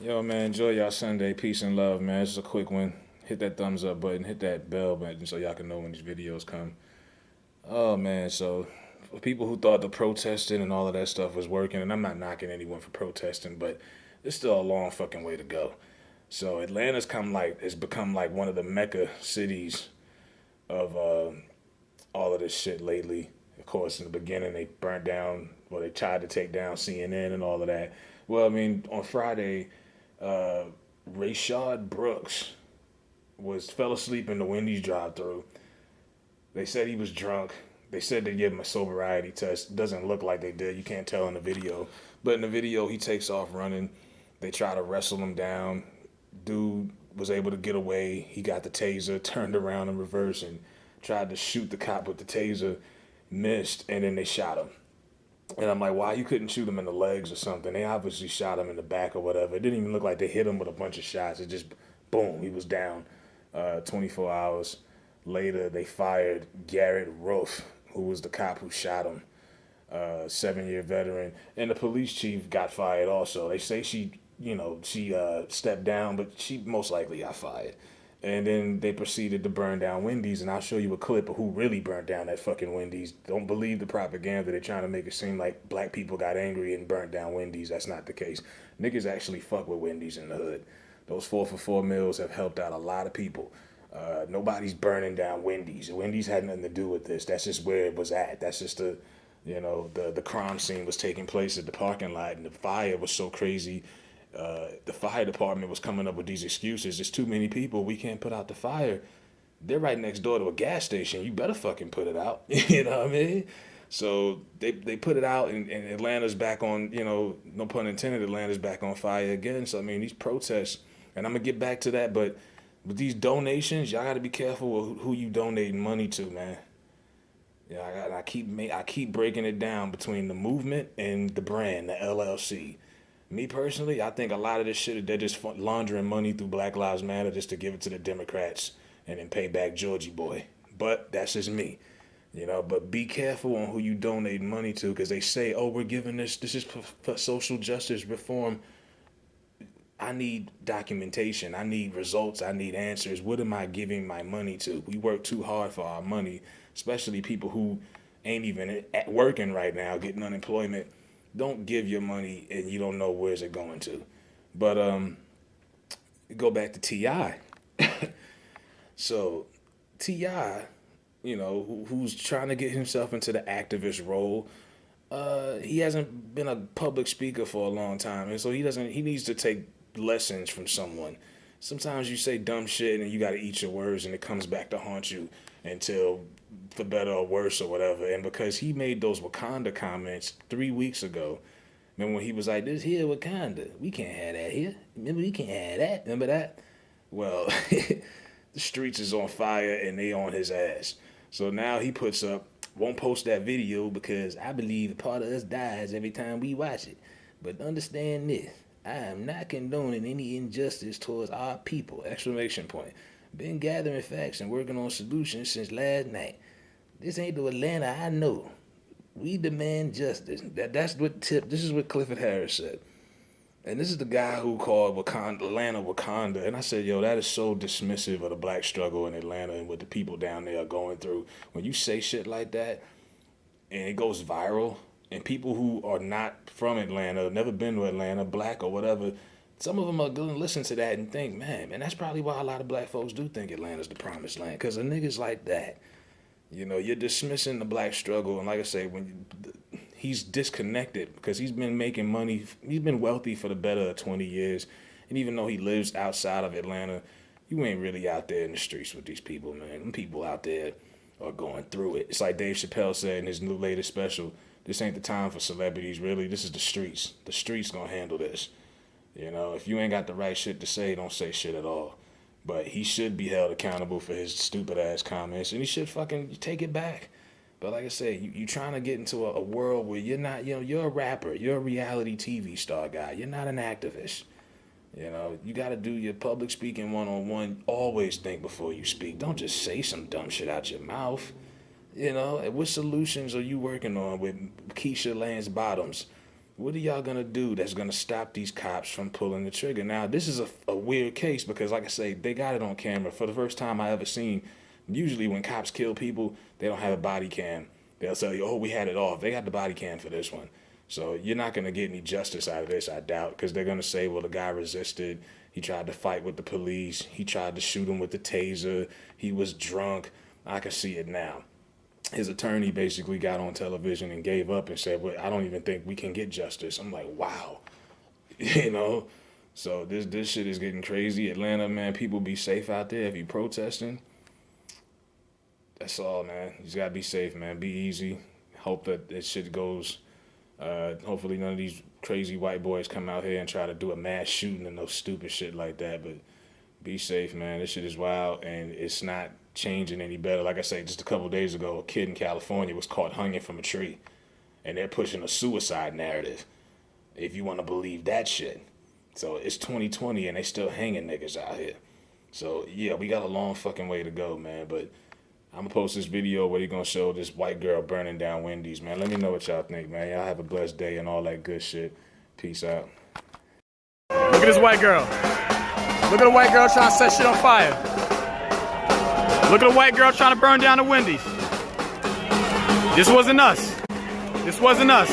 Yo, man, enjoy y'all Sunday. Peace and love, man. It's just a quick one. Hit that thumbs up button, hit that bell button so y'all can know when these videos come. Oh, man, so for people who thought the protesting and all of that stuff was working, and I'm not knocking anyone for protesting, but there's still a long fucking way to go. So Atlanta's it's become like one of the mecca cities of all of this shit lately. Of course, in the beginning they burnt down, well, they tried to take down CNN and all of that. Well, I mean, on Friday, uh, Rayshard Brooks fell asleep in the Wendy's drive-through. They said he was drunk. They said they gave him a sobriety test. Doesn't look like they did. You can't tell in the video. But in the video, he takes off running. They try to wrestle him down. Dude was able to get away. He got the taser, turned around in reverse, and tried to shoot the cop with the taser. Missed, and then they shot him. And I'm like, why you couldn't shoot him in the legs or something? They obviously shot him in the back or whatever. It didn't even look like they hit him with a bunch of shots. It just, boom, he was down. 24 hours later, they fired Garrett Roof, who was the cop who shot him, 7-year veteran. And the police chief got fired also. They say she stepped down, but she most likely got fired. And then they proceeded to burn down Wendy's, and I'll show you a clip of who really burned down that fucking Wendy's. Don't believe the propaganda. They're trying to make it seem like black people got angry and burnt down Wendy's. That's not the case. Niggas actually fuck with Wendy's in the hood. Those 4 for $4 meals have helped out a lot of people. Nobody's burning down Wendy's. Wendy's had nothing to do with this. That's just where it was at. That's just the crime scene was taking place at the parking lot, and the fire was so crazy. The fire department was coming up with these excuses. There's too many people. We can't put out the fire. They're right next door to a gas station. You better fucking put it out. You know what I mean? So they put it out, and Atlanta's back on, no pun intended, Atlanta's back on fire again. So, I mean, these protests, and I'm going to get back to that, but with these donations, y'all got to be careful with who you donating money to, man. Yeah, I keep breaking it down between the movement and the brand, the LLC. Me personally, I think a lot of this shit, they're just laundering money through Black Lives Matter just to give it to the Democrats and then pay back Georgie boy. But that's just me. But be careful on who you donate money to, because they say, oh, we're giving this is for social justice reform. I need documentation. I need results. I need answers. What am I giving my money to? We work too hard for our money, especially people who ain't even at working right now, getting unemployment. Don't give your money and you don't know where's it going to. But go back to Ti. So Ti, who's trying to get himself into the activist role. He hasn't been a public speaker for a long time, and so he needs to take lessons from someone. Sometimes you say dumb shit and you got to eat your words, and it comes back to haunt you until for better or worse or whatever. And because he made those Wakanda comments 3 weeks ago, remember when he was like, "This here Wakanda, we can't have that here. Remember, we can't have that. Remember that." Well, the streets is on fire and they on his ass. So now he puts up, won't post that video because I believe a part of us dies every time we watch it. But understand this, I am not condoning any injustice towards our people! Exclamation point. Been gathering facts and working on solutions since last night. This ain't the Atlanta I know. We demand justice. This is what Clifford Harris said. And this is the guy who called Atlanta Wakanda. And I said, yo, that is so dismissive of the black struggle in Atlanta and what the people down there are going through. When you say shit like that and it goes viral, and people who are not from Atlanta, never been to Atlanta, black or whatever, some of them are going to listen to that and think, man, that's probably why a lot of black folks do think Atlanta's the promised land. Because of niggas like that. You're dismissing the black struggle. And like I say, he's disconnected because he's been making money. He's been wealthy for the better of 20 years. And even though he lives outside of Atlanta, you ain't really out there in the streets with these people, man. Them people out there are going through it. It's like Dave Chappelle said in his new latest special, this ain't the time for celebrities, really. This is the streets. The streets gonna handle this. If you ain't got the right shit to say, don't say shit at all. But he should be held accountable for his stupid ass comments, and he should fucking take it back. But like I said, you trying to get into a world where you're not, you're a rapper, you're a reality TV star guy, you're not an activist. You got to do your public speaking one-on-one. Always think before you speak. Don't just say some dumb shit out your mouth. And what solutions are you working on with Keisha Lance Bottoms? What are y'all gonna do that's gonna stop these cops from pulling the trigger? Now, this is a weird case because, like I say, they got it on camera. For the first time I ever seen, usually when cops kill people, they don't have a body cam. They'll tell you, oh, we had it off. They got the body cam for this one. So you're not going to get any justice out of this, I doubt, because they're going to say, well, the guy resisted. He tried to fight with the police. He tried to shoot him with the taser. He was drunk. I can see it now. His attorney basically got on television and gave up and said, well, I don't even think we can get justice. I'm like, wow. You know? So this shit is getting crazy. Atlanta, man, people be safe out there if you protesting. That's all, man. You just gotta be safe, man. Be easy. Hope that this shit goes. Hopefully none of these crazy white boys come out here and try to do a mass shooting and no stupid shit like that. But be safe, man. This shit is wild, and it's not changing any better. Like I say, just a couple days ago, a kid in California was caught hanging from a tree, and they're pushing a suicide narrative, if you want to believe that shit. So it's 2020, and they still hanging niggas out here. So, yeah, we got a long fucking way to go, man, but I'm going to post this video where you're going to show this white girl burning down Wendy's, man. Let me know what y'all think, man. Y'all have a blessed day and all that good shit. Peace out. Look at this white girl. Look at the white girl trying to set shit on fire. Look at the white girl trying to burn down the Wendy's. This wasn't us. This wasn't us.